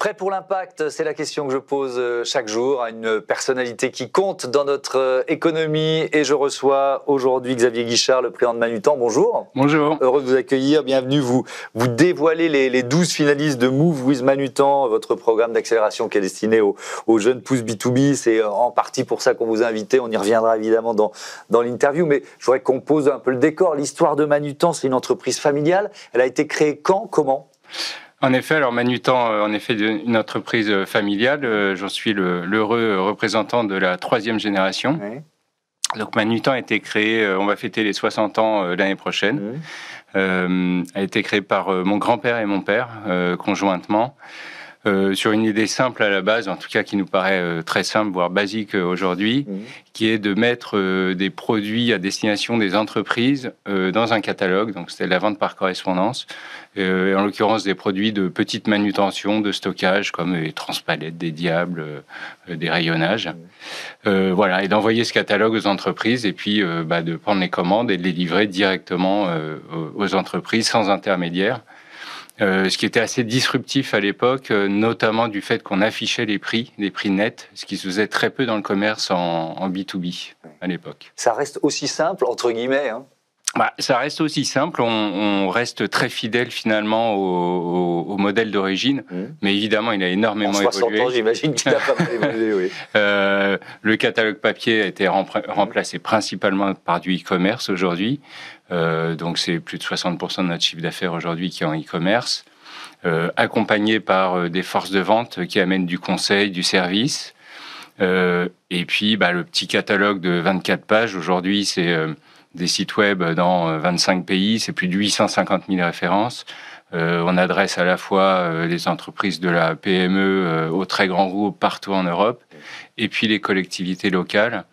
Prêt pour l'impact, c'est la question que je pose chaque jour à une personnalité qui compte dans notre économie. Et je reçois aujourd'hui Xavier Guichard, le président de Manutan. Bonjour. Bonjour. Heureux de vous accueillir. Bienvenue. Vous dévoilez les 12 finalistes de Move with Manutan, votre programme d'accélération qui est destiné aux jeunes pousses B2B. C'est en partie pour ça qu'on vous a invité. On y reviendra évidemment dans l'interview. Mais je voudrais qu'on pose un peu le décor. L'histoire de Manutan, c'est une entreprise familiale. Elle a été créée quand, comment ? En effet, alors Manutan, une entreprise familiale. J'en suis l'heureux représentant de la 3e génération. Oui. Donc Manutan a été créé, on va fêter les 60 ans l'année prochaine. A été créé par mon grand-père et mon père, conjointement. Sur une idée simple à la base, en tout cas qui nous paraît très simple, voire basique aujourd'hui, qui est de mettre des produits à destination des entreprises dans un catalogue. Donc c'était la vente par correspondance, en l'occurrence des produits de petite manutention, de stockage, comme les transpalettes, des diables, des rayonnages. Voilà, et d'envoyer ce catalogue aux entreprises et puis de prendre les commandes et de les livrer directement aux entreprises sans intermédiaire. Ce qui était assez disruptif à l'époque, notamment du fait qu'on affichait les prix nets, ce qui se faisait très peu dans le commerce en B2B à l'époque. Ça reste aussi simple, entre guillemets, hein. Ça reste aussi simple, on reste très fidèle finalement au modèle d'origine, mais évidemment il a énormément évolué. En 60 ans, j'imagine qu'il a pas mal évolué, oui. Le catalogue papier a été remplacé principalement par du e-commerce aujourd'hui, donc c'est plus de 60% de notre chiffre d'affaires aujourd'hui qui est en e-commerce, accompagné par des forces de vente qui amènent du conseil, du service, et puis le petit catalogue de 24 pages aujourd'hui c'est... des sites web dans 25 pays, c'est plus de 850 000 références. On adresse à la fois les entreprises de la PME aux très grands groupes partout en Europe, et puis les collectivités locales.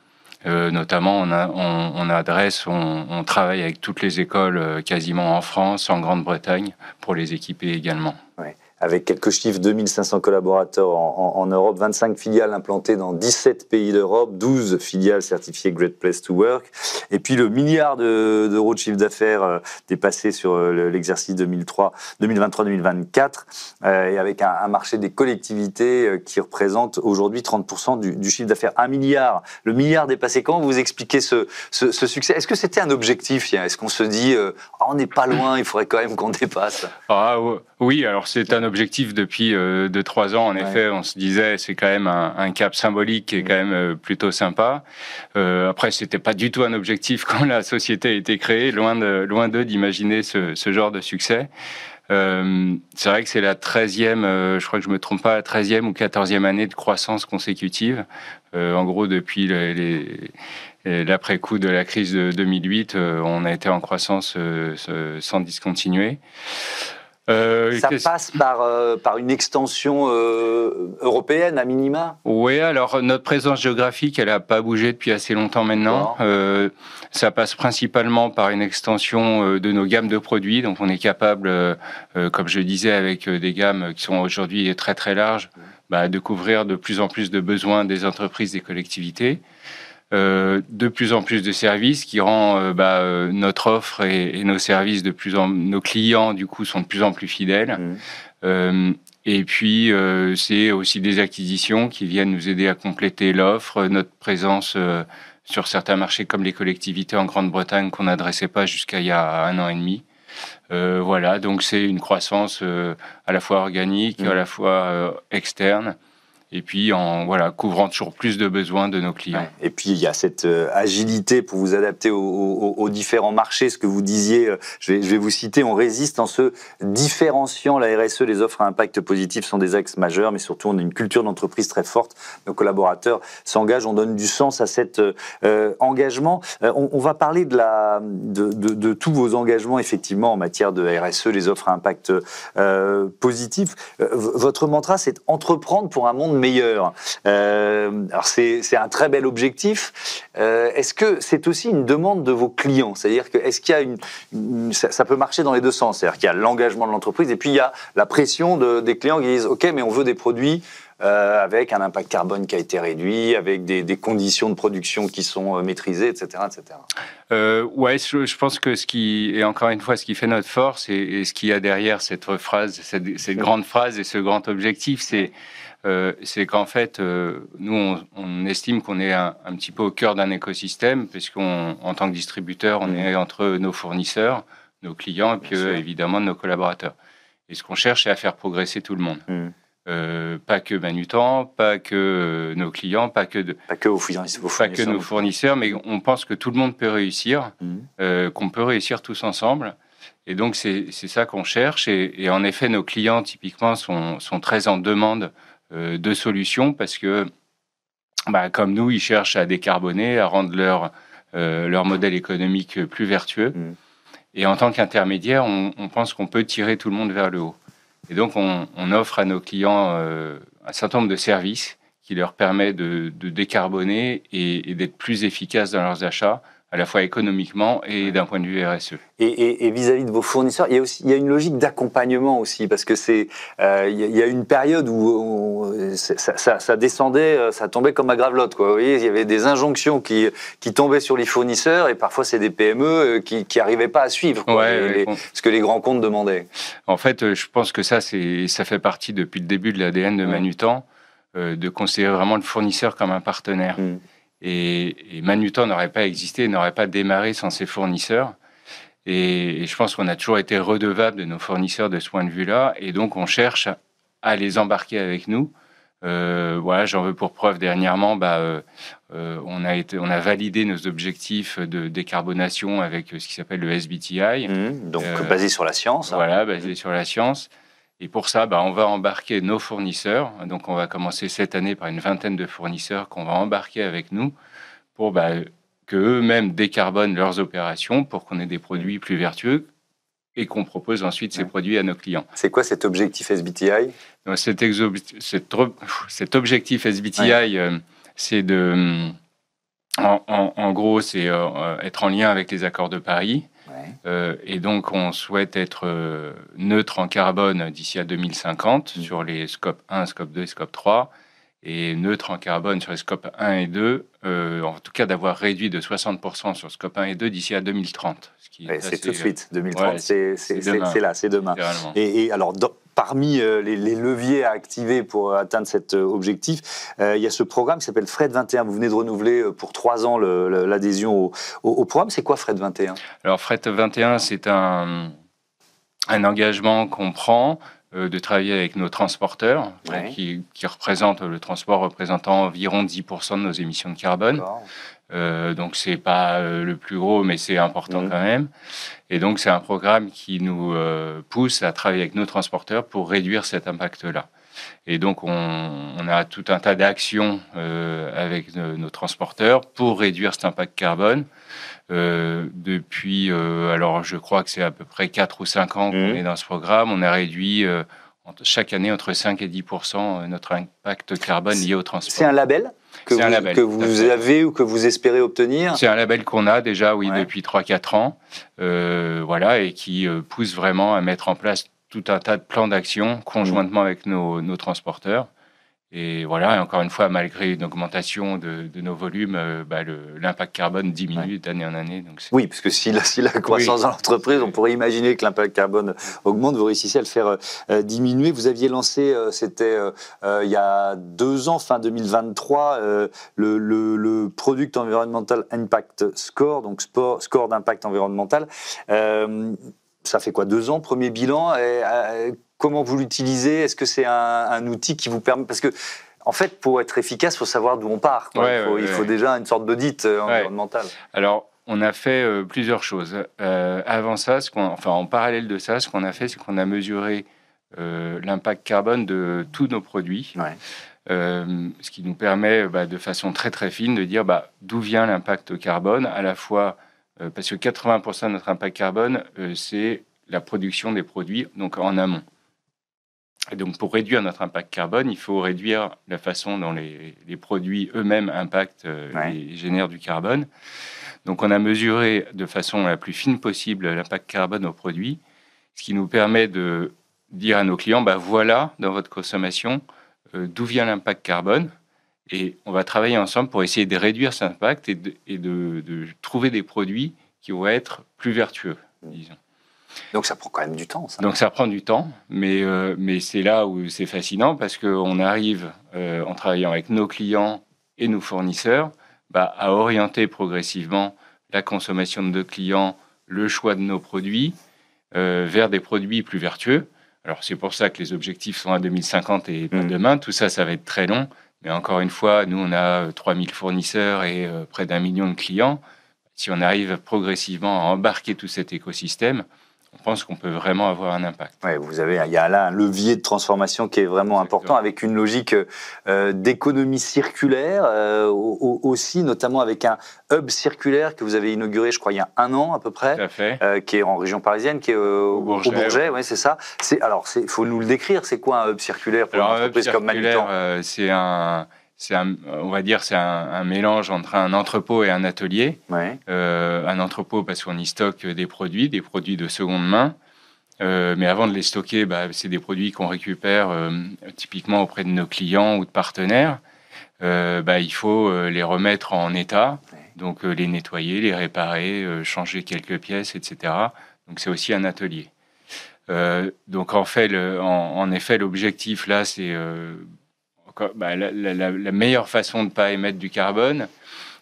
Notamment, on travaille avec toutes les écoles quasiment en France, en Grande-Bretagne, pour les équiper également. Ouais. Avec quelques chiffres, 2500 collaborateurs en Europe, 25 filiales implantées dans 17 pays d'Europe, 12 filiales certifiées Great Place to Work, et puis le milliard d'euros de chiffre d'affaires dépassé sur l'exercice 2023-2024, et avec un marché des collectivités qui représente aujourd'hui 30% du chiffre d'affaires. 1 milliard, le milliard dépassé. Comment vous expliquez ce succès ? Est-ce que c'était un objectif ? Est-ce qu'on se dit, on n'est pas loin, il faudrait quand même qu'on dépasse ? Oui, alors c'est un objectif depuis 2-3 ans. En effet, on se disait c'est quand même un cap symbolique qui est quand même plutôt sympa. Après, c'était pas du tout un objectif quand la société a été créée. Loin d'eux d'imaginer ce genre de succès. C'est vrai que c'est la 13e, je crois que je me trompe pas, la 13e ou 14e année de croissance consécutive. En gros, depuis l'après-coup de la crise de 2008, on a été en croissance sans discontinuer. Ça passe par une extension européenne à minima ? Oui, alors notre présence géographique, elle n'a pas bougé depuis assez longtemps maintenant. Ça passe principalement par une extension de nos gammes de produits. Donc on est capable, comme je disais, avec des gammes qui sont aujourd'hui très très larges, de couvrir de plus en plus de besoins des entreprises, des collectivités. De plus en plus de services qui rend notre offre et nos services nos clients du coup sont de plus en plus fidèles. Et puis c'est aussi des acquisitions qui viennent nous aider à compléter l'offre, notre présence sur certains marchés comme les collectivités en Grande-Bretagne qu'on n'adressait pas jusqu'à il y a 1 an et demi. Voilà, donc c'est une croissance à la fois organique, à la fois externe. Et puis couvrant toujours plus de besoins de nos clients. Ouais. Et puis il y a cette agilité pour vous adapter aux différents marchés. Ce que vous disiez, je vais vous citer, on résiste en se différenciant. La RSE, les offres à impact positif sont des axes majeurs, mais surtout on a une culture d'entreprise très forte. Nos collaborateurs s'engagent, on donne du sens à cet engagement. On va parler de tous vos engagements effectivement en matière de RSE, les offres à impact positif. Votre mantra, c'est entreprendre pour un monde meilleur. Alors c'est un très bel objectif. Est-ce que c'est aussi une demande de vos clients ? C'est-à-dire que est-ce qu'il y a ça peut marcher dans les deux sens. C'est-à-dire qu'il y a l'engagement de l'entreprise et puis il y a la pression des clients qui disent OK, mais on veut des produits avec un impact carbone qui a été réduit, avec des conditions de production qui sont maîtrisées, etc., etc. Ouais, je pense que et encore une fois, ce qui fait notre force et ce qu'il y a derrière cette phrase, cette grande phrase et ce grand objectif, c'est qu'en fait, nous, on estime qu'on est un petit peu au cœur d'un écosystème, puisqu'en tant que distributeur, on est entre nos fournisseurs, nos clients, et puis évidemment nos collaborateurs. Et ce qu'on cherche, c'est à faire progresser tout le monde. Pas que Manutan, pas que nos clients, pas que nos fournisseurs, mais on pense que tout le monde peut réussir, qu'on peut réussir tous ensemble. Et donc, c'est ça qu'on cherche. Et en effet, nos clients, typiquement, sont très en demande de solutions parce que, comme nous, ils cherchent à décarboner, à rendre leur modèle économique plus vertueux. Et en tant qu'intermédiaire, on pense qu'on peut tirer tout le monde vers le haut. Et donc, on offre à nos clients un certain nombre de services qui leur permettent de décarboner et d'être plus efficaces dans leurs achats, à la fois économiquement et d'un point de vue RSE. Et vis-à-vis de vos fournisseurs, il y a une logique d'accompagnement aussi, parce que il y a une période où ça descendait, ça tombait comme à gravelotte, quoi. Vous voyez, il y avait des injonctions qui tombaient sur les fournisseurs, et parfois c'est des PME qui n'arrivaient pas à suivre ce que les grands comptes demandaient. En fait, je pense que ça fait partie depuis le début de l'ADN de Manutan, de considérer vraiment le fournisseur comme un partenaire. Et Manutan n'aurait pas existé, n'aurait pas démarré sans ses fournisseurs. Et je pense qu'on a toujours été redevable de nos fournisseurs de ce point de vue-là. Et donc, on cherche à les embarquer avec nous. Voilà, j'en veux pour preuve dernièrement, on a validé nos objectifs de décarbonation avec ce qui s'appelle le SBTI. Donc, basé sur la science. Voilà, basé sur la science. Et pour ça, on va embarquer nos fournisseurs. Donc, on va commencer cette année par une vingtaine de fournisseurs qu'on va embarquer avec nous pour qu'eux-mêmes décarbonent leurs opérations pour qu'on ait des produits plus vertueux et qu'on propose ensuite ces produits à nos clients. C'est quoi cet objectif SBTI ? Cet objectif SBTI, c'est en gros, c'est être en lien avec les accords de Paris. Et donc, on souhaite être neutre en carbone d'ici à 2050 sur les scopes 1, scope 2 et scope 3, et neutre en carbone sur les scopes 1 et 2, en tout cas d'avoir réduit de 60% sur scope 1 et 2 d'ici à 2030. C'est tout de suite, 2030, c'est demain. Et alors, parmi les leviers à activer pour atteindre cet objectif, il y a ce programme qui s'appelle Fred 21. Vous venez de renouveler pour 3 ans l'adhésion au programme. C'est quoi Fred 21 ? Alors Fred 21, c'est un engagement qu'on prend de travailler avec nos transporteurs, qui représentent, le transport représentant environ 10% de nos émissions de carbone. Donc c'est pas le plus gros, mais c'est important quand même. Et donc c'est un programme qui nous pousse à travailler avec nos transporteurs pour réduire cet impact-là. Et donc on a tout un tas d'actions avec nos transporteurs pour réduire cet impact carbone. Depuis, alors je crois que c'est à peu près 4 ou 5 ans qu'on est dans ce programme. On a réduit chaque année entre 5 et 10% notre impact carbone lié au transport. C'est un label que vous avez ou que vous espérez obtenir ? C'est un label qu'on a déjà, depuis 3-4 ans, voilà, et qui pousse vraiment à mettre en place tout un tas de plans d'action conjointement avec nos transporteurs. Et voilà, et encore une fois, malgré une augmentation de nos volumes, l'impact carbone diminue d'année en année. Donc oui, parce que si la croissance dans l'entreprise, on pourrait imaginer que l'impact carbone augmente, vous réussissez à le faire diminuer. Vous aviez lancé, c'était il y a 2 ans, fin 2023, le Product Environmental Impact Score, donc score d'impact environnemental. Ça fait quoi, 2 ans, premier bilan comment vous l'utilisez ? Est-ce que c'est un outil qui vous permet... Parce que, en fait, pour être efficace, il faut savoir d'où on part. Il faut déjà une sorte d'audit environnemental. Alors, on a fait plusieurs choses. Avant ça, en parallèle de ça, ce qu'on a fait, c'est qu'on a mesuré l'impact carbone de tous nos produits. Ce qui nous permet, de façon très très fine, de dire d'où vient l'impact carbone, à la fois parce que 80% de notre impact carbone, c'est la production des produits, donc en amont. Et donc, pour réduire notre impact carbone, il faut réduire la façon dont les produits eux-mêmes impactent et génèrent du carbone. Donc, on a mesuré de façon la plus fine possible l'impact carbone aux produits, ce qui nous permet de dire à nos clients, voilà, dans votre consommation, d'où vient l'impact carbone. Et on va travailler ensemble pour essayer de réduire cet impact et de trouver des produits qui vont être plus vertueux, disons. Donc ça prend quand même du temps, ça. Donc ça prend du temps, mais c'est là où c'est fascinant parce qu'on arrive, en travaillant avec nos clients et nos fournisseurs, à orienter progressivement la consommation de nos clients, le choix de nos produits, vers des produits plus vertueux. Alors c'est pour ça que les objectifs sont à 2050 et pas demain. Tout ça, ça va être très long. Mais encore une fois, nous, on a 3000 fournisseurs et près d'1 million de clients. Si on arrive progressivement à embarquer tout cet écosystème, on pense qu'on peut vraiment avoir un impact. Ouais, il y a là un levier de transformation qui est vraiment important, avec une logique d'économie circulaire aussi, notamment avec un hub circulaire que vous avez inauguré, je crois, il y a 1 an à peu près, Tout à fait. qui est en région parisienne, qui est au Bourget. Ouais, c'est ça. Il faut nous le décrire. C'est quoi un hub circulaire pour une entreprise comme Manutan? On va dire, c'est un mélange entre un entrepôt et un atelier. Ouais. Un entrepôt parce qu'on y stocke des produits de seconde main. Mais avant de les stocker, c'est des produits qu'on récupère typiquement auprès de nos clients ou de partenaires. Il faut les remettre en état, donc les nettoyer, les réparer, changer quelques pièces, etc. Donc c'est aussi un atelier. Donc en effet, l'objectif là, c'est la meilleure façon de ne pas émettre du carbone,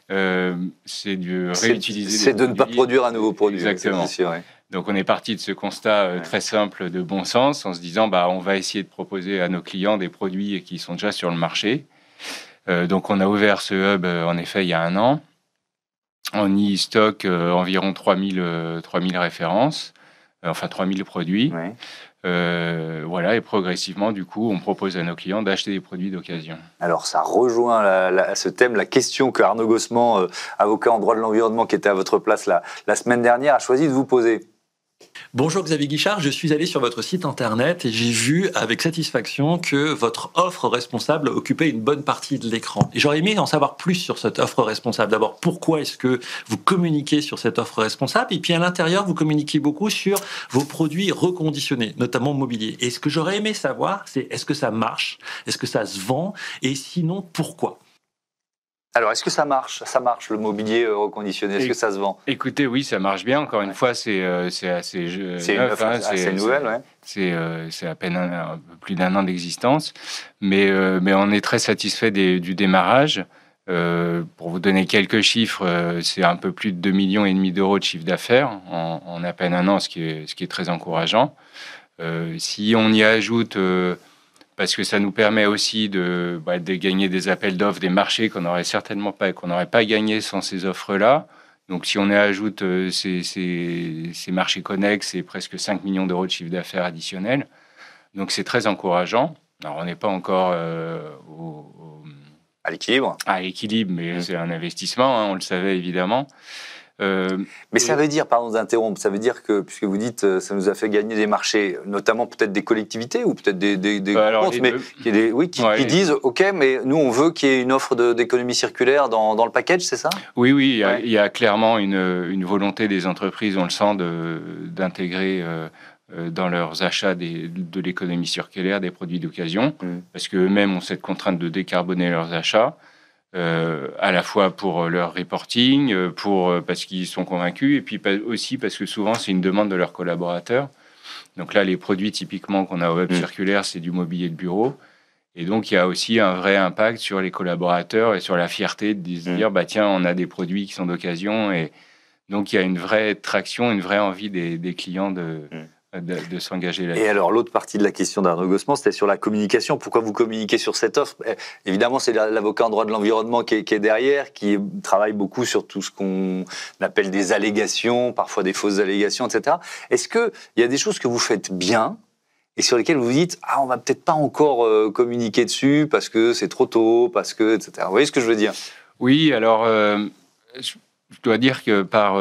c'est de réutiliser. C'est de ne pas produire un nouveau produit. Exactement. C'est sûr, ouais. Donc on est parti de ce constat très simple de bon sens, en se disant on va essayer de proposer à nos clients des produits qui sont déjà sur le marché. Donc on a ouvert ce hub en effet il y a 1 an. On y stocke environ 3000 références, 3000 produits. Ouais. Et progressivement, du coup, on propose à nos clients d'acheter des produits d'occasion. Alors, ça rejoint ce thème, la question que Arnaud Gossement, avocat en droit de l'environnement, qui était à votre place la semaine dernière, a choisi de vous poser. Bonjour Xavier Guichard, je suis allé sur votre site internet et j'ai vu avec satisfaction que votre offre responsable occupait une bonne partie de l'écran. Et j'aurais aimé en savoir plus sur cette offre responsable. D'abord, pourquoi est-ce que vous communiquez sur cette offre responsable? Et puis à l'intérieur, vous communiquez beaucoup sur vos produits reconditionnés, notamment mobilier. Et ce que j'aurais aimé savoir, c'est est-ce que ça marche? Est-ce que ça se vend? Et sinon, pourquoi? Alors, est-ce que ça marche? Ça marche, le mobilier reconditionné? Est-ce que ça se vend? Écoutez, oui, ça marche bien. Encore une fois, c'est assez C'est une offre assez nouvelle, ouais. C'est à peine un peu plus d'1 an d'existence. Mais on est très satisfait du démarrage. Pour vous donner quelques chiffres, c'est un peu plus de 2,5 millions d'euros de chiffre d'affaires en à peine 1 an, ce qui est très encourageant. Si on y ajoute... parce que ça nous permet aussi de gagner des appels d'offres, des marchés qu'on n'aurait pas gagné sans ces offres-là. Donc, si on y ajoute ces marchés connexes, c'est presque 5 millions d'euros de chiffre d'affaires additionnel. Donc, c'est très encourageant. Alors, on n'est pas encore à l'équilibre. À l'équilibre, mais c'est un investissement, on le savait évidemment. Mais ça veut dire, pardon d'interrompre, ça veut dire que, puisque vous dites ça nous a fait gagner des marchés, notamment peut-être des collectivités ou peut-être des comptes, mais qui disent ok, mais nous on veut qu'il y ait une offre d'économie circulaire dans le package, c'est ça? Oui, il y a clairement une volonté des entreprises, on le sent, d'intégrer dans leurs achats de l'économie circulaire des produits d'occasion, parce qu'eux-mêmes ont cette contrainte de décarboner leurs achats. À la fois pour leur reporting, parce qu'ils sont convaincus, et puis aussi parce que souvent c'est une demande de leurs collaborateurs. Donc là, les produits typiquement qu'on a au web circulaire, c'est du mobilier de bureau. Et donc il y a aussi un vrai impact sur les collaborateurs et sur la fierté de se dire, tiens, on a des produits qui sont d'occasion. Et donc il y a une vraie traction, une vraie envie des clients de s'engager là-dessus. Et alors, l'autre partie de la question d'Arnaud Gossement, c'était sur la communication. Pourquoi vous communiquez sur cette offre? Évidemment, c'est l'avocat en droit de l'environnement qui est derrière, qui travaille beaucoup sur tout ce qu'on appelle des allégations, parfois des fausses allégations, etc. Est-ce qu'il y a des choses que vous faites bien et sur lesquelles vous vous dites « Ah, on va peut-être pas encore communiquer dessus parce que c'est trop tôt, parce que... » etc. Vous voyez ce que je veux dire? Oui, alors... je dois dire que par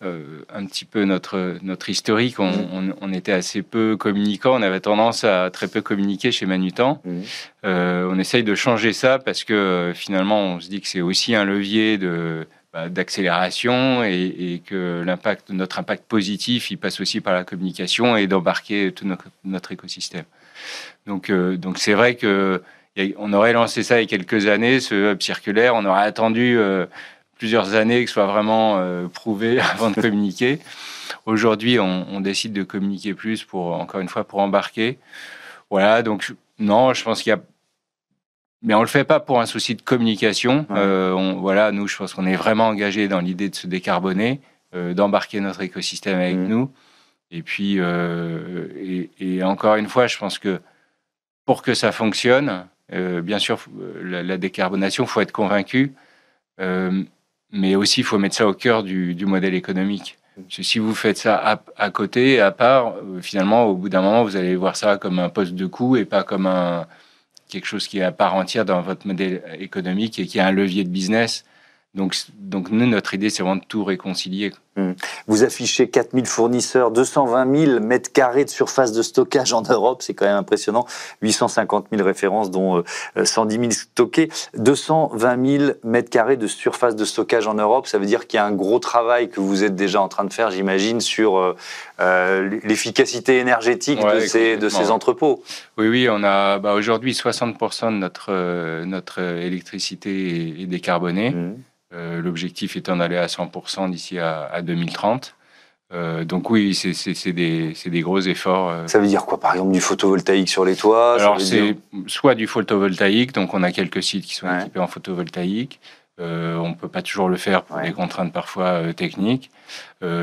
un petit peu notre historique, on était assez peu communicants. On avait tendance à très peu communiquer chez Manutan. On essaye de changer ça parce que finalement, on se dit que c'est aussi un levier de d'accélération et que notre impact positif, il passe aussi par la communication et d'embarquer tout notre écosystème. Donc c'est vrai qu'on aurait lancé ça il y a quelques années, ce hub circulaire. On aurait attendu plusieurs années que ce soit vraiment prouvé avant de communiquer. Aujourd'hui, on décide de communiquer plus encore une fois, pour embarquer. Voilà, donc non, je pense qu'il y a... Mais on ne le fait pas pour un souci de communication. Nous, je pense qu'on est vraiment engagé dans l'idée de se décarboner, d'embarquer notre écosystème avec nous. Et puis, et encore une fois, je pense que pour que ça fonctionne, bien sûr, la décarbonation, il faut être convaincu, mais aussi il faut mettre ça au cœur du modèle économique. Parce que si vous faites ça à côté, à part, finalement, au bout d'un moment, vous allez voir ça comme un poste de coût et pas comme quelque chose qui est à part entière dans votre modèle économique et qui a un levier de business. Donc nous, notre idée, c'est vraiment de tout réconcilier. Vous affichez 4000 fournisseurs, 220 000 mètres carrés de surface de stockage en Europe, c'est quand même impressionnant. 850 000 références, dont 110 000 stockés. 220 000 mètres carrés de surface de stockage en Europe, ça veut dire qu'il y a un gros travail que vous êtes déjà en train de faire, j'imagine, sur l'efficacité énergétique de ces entrepôts. Oui, on a aujourd'hui 60% de notre électricité est décarbonée. L'objectif étant d'aller à 100% d'ici à 2030. Donc oui, c'est des gros efforts. Ça veut dire quoi, par exemple, du photovoltaïque sur les toits? Alors c'est soit du photovoltaïque, donc on a quelques sites qui sont équipés en photovoltaïque. On ne peut pas toujours le faire pour des contraintes parfois techniques.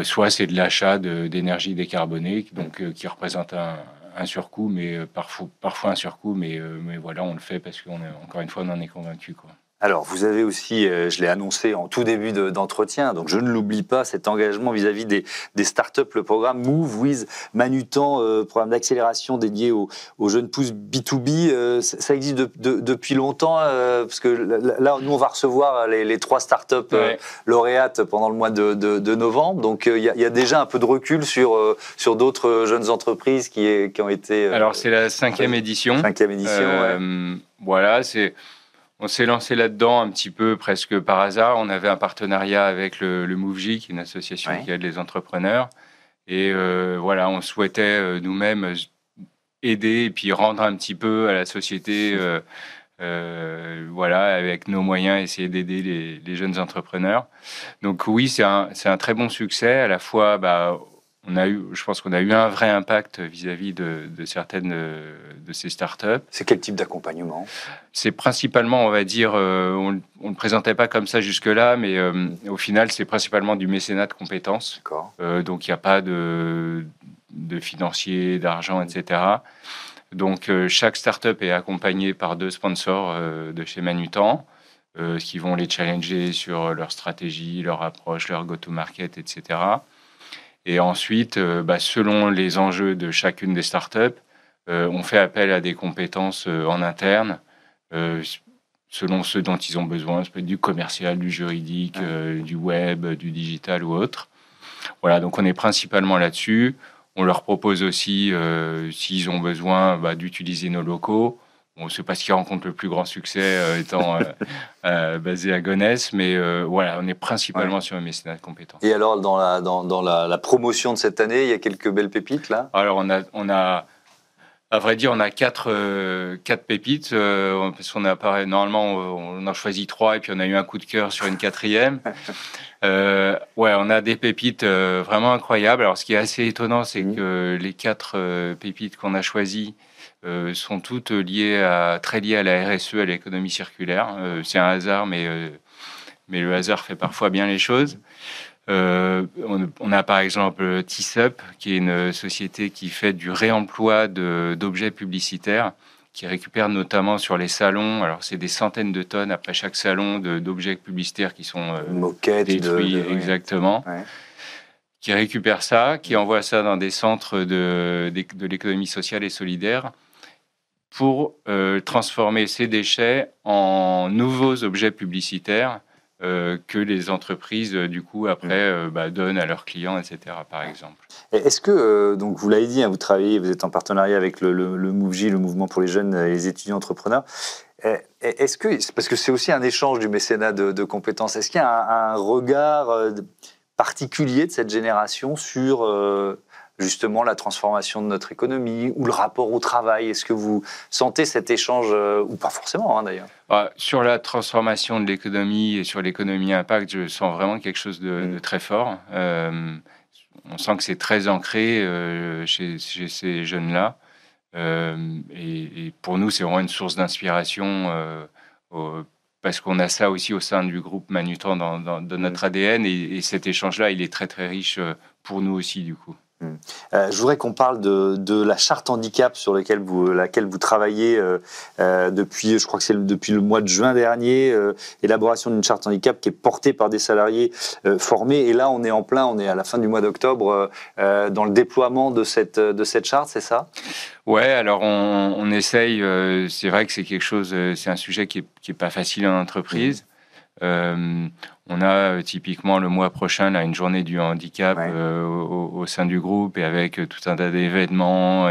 Soit c'est de l'achat d'énergie décarbonée, donc qui représente un surcoût, mais parfois un surcoût, mais voilà, on le fait parce qu'encore une fois, on en est convaincu, quoi. Alors, vous avez aussi, je l'ai annoncé en tout début d'entretien, donc je ne l'oublie pas, cet engagement vis-à-vis des startups, le programme Move with Manutan, programme d'accélération dédié aux jeunes pousses B2B. Ça existe depuis longtemps, parce que là, nous, on va recevoir les 3 startups lauréates pendant le mois de novembre. Donc, il y a déjà un peu de recul sur d'autres jeunes entreprises qui ont été... Alors, c'est la 5e édition. 5e édition, Voilà, on s'est lancé là-dedans un petit peu presque par hasard. On avait un partenariat avec le MoveJ, qui est une association qui aide les entrepreneurs. Et on souhaitait nous-mêmes aider et puis rendre un petit peu à la société, avec nos moyens, essayer d'aider les jeunes entrepreneurs. Donc oui, c'est un très bon succès. À la fois, je pense qu'on a eu un vrai impact vis-à-vis de certaines de ces startups. C'est quel type d'accompagnement? C'est principalement, on va dire, on ne le présentait pas comme ça jusque-là, mais au final, c'est principalement du mécénat de compétences. Donc, il n'y a pas de financier, d'argent, etc. Donc, chaque startup est accompagnée par 2 sponsors de chez Manutan, qui vont les challenger sur leur stratégie, leur approche, leur go-to-market, etc. Et ensuite, selon les enjeux de chacune des startups, on fait appel à des compétences en interne, selon ce dont ils ont besoin. Ça peut être du commercial, du juridique, du web, du digital ou autre. Voilà, donc on est principalement là-dessus. On leur propose aussi, s'ils ont besoin, d'utiliser nos locaux. Bon, c'est pas ce qui rencontre le plus grand succès étant basé à Gonesse, mais on est principalement sur le mécénat de compétences. Et alors, dans la promotion de cette année, il y a quelques belles pépites, là? Alors, on a à vrai dire, on a 4 pépites, parce qu'on a normalement, on en choisit 3, et puis on a eu un coup de cœur sur une 4e. On a des pépites vraiment incroyables. Alors, ce qui est assez étonnant, c'est que les 4 pépites qu'on a choisies sont toutes très liées à la RSE, à l'économie circulaire. C'est un hasard, mais le hasard fait parfois bien les choses. On a par exemple TISUP, qui est une société qui fait du réemploi d'objets publicitaires, qui récupère notamment sur les salons. Alors, c'est des centaines de tonnes après chaque salon d'objets publicitaires qui sont détruits, exactement. Qui récupère ça, qui envoie ça dans des centres de l'économie sociale et solidaire pour transformer ces déchets en nouveaux objets publicitaires que les entreprises, du coup, après, donnent à leurs clients, etc., par exemple. Est-ce que, donc vous l'avez dit, vous êtes en partenariat avec le MoveJ, le mouvement pour les jeunes et les étudiants entrepreneurs. Est-ce que, parce que c'est aussi un échange du mécénat de compétences, est-ce qu'il y a un regard particulier de cette génération sur justement la transformation de notre économie ou le rapport au travail? Est-ce que vous sentez cet échange, ou pas forcément d'ailleurs? Sur la transformation de l'économie et sur l'économie impact, je sens vraiment quelque chose de très fort. On sent que c'est très ancré chez ces jeunes-là. Et pour nous, c'est vraiment une source d'inspiration parce qu'on a ça aussi au sein du groupe Manutan dans notre ADN. Et cet échange-là, il est très, très riche pour nous aussi, du coup. Je voudrais qu'on parle de la charte handicap sur laquelle vous travaillez depuis, je crois que c'est depuis le mois de juin dernier, élaboration d'une charte handicap qui est portée par des salariés formés. Et là, on est à la fin du mois d'octobre dans le déploiement de cette charte, c'est ça? Ouais, alors on essaye. C'est vrai que c'est quelque chose, c'est un sujet qui est pas facile en entreprise. On a typiquement le mois prochain là, une journée du handicap au sein du groupe et avec tout un tas d'événements.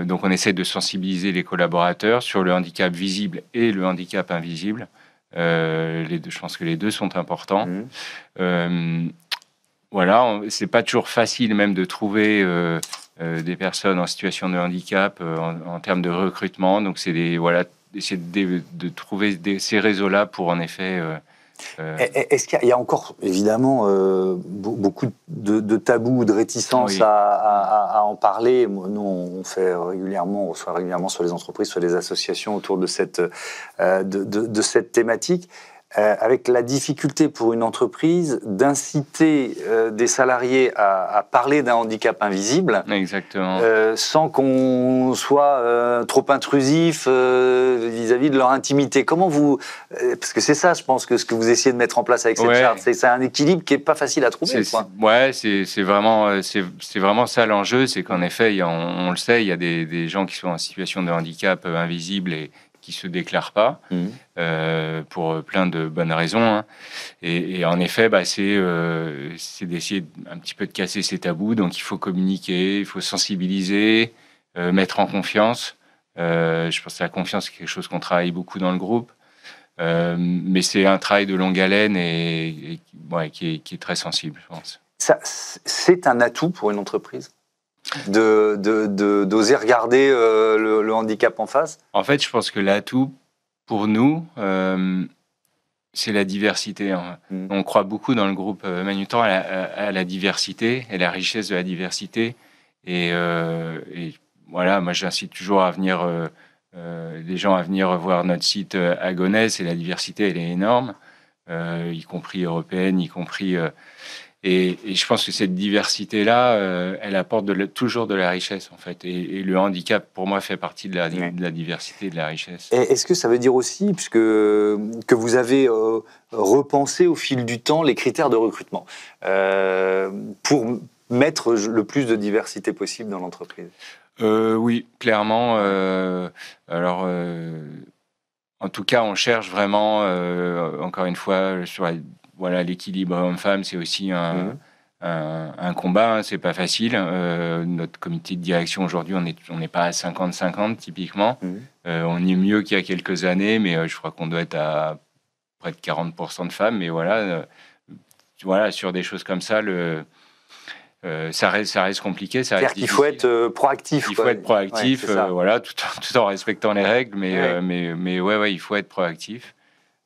Donc on essaie de sensibiliser les collaborateurs sur le handicap visible et le handicap invisible. Les deux, je pense que les deux sont importants. Voilà, c'est pas toujours facile même de trouver des personnes en situation de handicap en termes de recrutement. Donc c'est essayer de trouver ces réseaux-là pour en effet... Est-ce qu'il y a encore, évidemment, beaucoup de tabous, de réticences à en parler? Nous, on reçoit régulièrement sur les entreprises, sur les associations autour de cette thématique. Avec la difficulté pour une entreprise d'inciter des salariés à parler d'un handicap invisible. Exactement. Sans qu'on soit trop intrusif vis-à-vis de leur intimité. Comment vous... parce que c'est ça, je pense, que ce que vous essayez de mettre en place avec cette charte, c'est un équilibre qui n'est pas facile à trouver. C'est vraiment ça l'enjeu, c'est qu'en effet, on le sait, il y a des gens qui sont en situation de handicap invisible et qui se déclarent pas pour plein de bonnes raisons. Hein. Et en effet, c'est d'essayer un petit peu de casser ces tabous. Donc, il faut communiquer, il faut sensibiliser, mettre en confiance. Je pense que la confiance, c'est quelque chose qu'on travaille beaucoup dans le groupe. Mais c'est un travail de longue haleine et qui est très sensible, je pense. C'est un atout pour une entreprise d'oser regarder le handicap en face? En fait, je pense que l'atout, pour nous, c'est la diversité. Hein. On croit beaucoup dans le groupe Manutan à la diversité et la richesse de la diversité. Et voilà, moi, j'incite toujours à venir, les gens à venir voir notre site à Gonesse. Et la diversité, elle est énorme, y compris européenne, y compris... Et je pense que cette diversité-là, elle apporte toujours de la richesse, en fait. Et le handicap, pour moi, fait partie de la diversité et de la richesse. Est-ce que ça veut dire aussi, que vous avez repensé au fil du temps les critères de recrutement pour mettre le plus de diversité possible dans l'entreprise? Oui, clairement. En tout cas, on cherche vraiment, encore une fois, sur l'équilibre homme-femme, c'est aussi un combat, hein, c'est pas facile. Notre comité de direction aujourd'hui, on n'est pas à 50-50 typiquement. On est mieux qu'il y a quelques années, mais je crois qu'on doit être à près de 40% de femmes. Mais voilà, sur des choses comme ça, ça reste compliqué. C'est-à-dire qu'il faut être proactif. Il faut être proactif, tout en respectant les règles, mais il faut être proactif.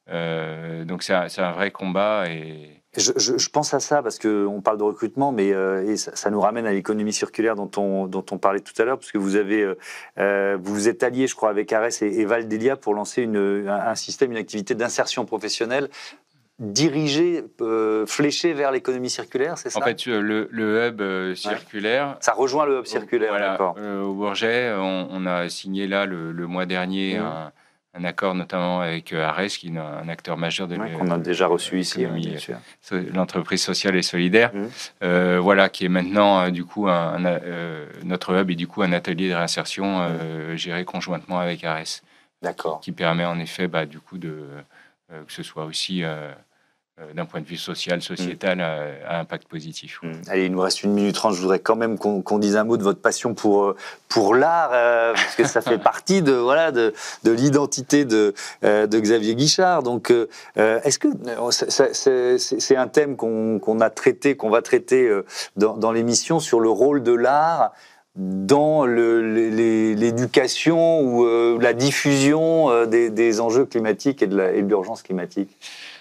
Donc c'est un vrai combat. Et je pense à ça parce qu'on parle de recrutement, mais et ça nous ramène à l'économie circulaire dont on parlait tout à l'heure, parce que vous vous êtes allié, je crois, avec Arès et Valdelia pour lancer un système, une activité d'insertion professionnelle dirigé, fléché vers l'économie circulaire, c'est ça? En fait, le hub circulaire... Ça rejoint le hub circulaire, d'accord. Au Bourget, on a signé là, le mois dernier, un accord notamment avec Arès, qui est un acteur majeur de qu'on a déjà reçu ici, l'entreprise sociale et solidaire, qui est maintenant du coup notre hub est du coup un atelier de réinsertion géré conjointement avec Arès. D'accord. Qui permet en effet du coup que ce soit aussi d'un point de vue social, sociétal, à impact positif. Allez, il nous reste 1 minute 30. Je voudrais quand même qu'on dise un mot de votre passion pour l'art, parce que ça fait partie de l'identité de Xavier Guichard. Donc, est-ce que c'est un thème qu'on va traiter dans l'émission sur le rôle de l'art dans l'éducation ou la diffusion des enjeux climatiques et de l'urgence climatique?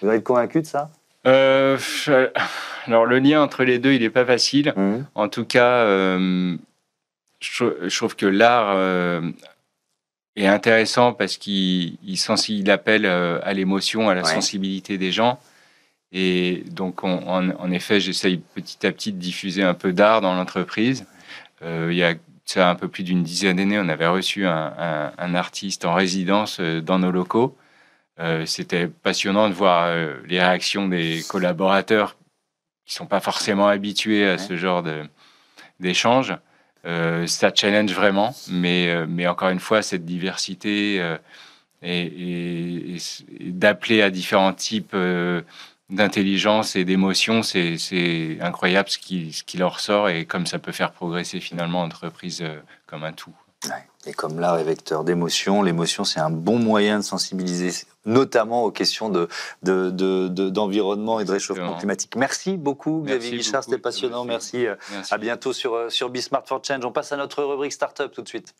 Vous êtes convaincu de ça? Alors, le lien entre les deux, il n'est pas facile. En tout cas, je trouve que l'art est intéressant parce qu'il appelle à l'émotion, à la sensibilité des gens. Et donc, en effet, j'essaye petit à petit de diffuser un peu d'art dans l'entreprise. Il y a ça un peu plus d'une dizaine d'années, on avait reçu un artiste en résidence dans nos locaux. C'était passionnant de voir les réactions des collaborateurs qui ne sont pas forcément habitués à ce genre d'échange. Ça challenge vraiment, mais encore une fois, cette diversité et d'appeler à différents types d'intelligence et d'émotion, c'est incroyable ce qui leur sort et comme ça peut faire progresser finalement l'entreprise comme un tout. Et comme l'art est vecteur d'émotion, l'émotion c'est un bon moyen de sensibiliser, notamment aux questions d'environnement et de réchauffement climatique. Merci beaucoup Xavier Guichard, c'était passionnant. Merci. À bientôt sur Be Smart for Change. On passe à notre rubrique Startup tout de suite.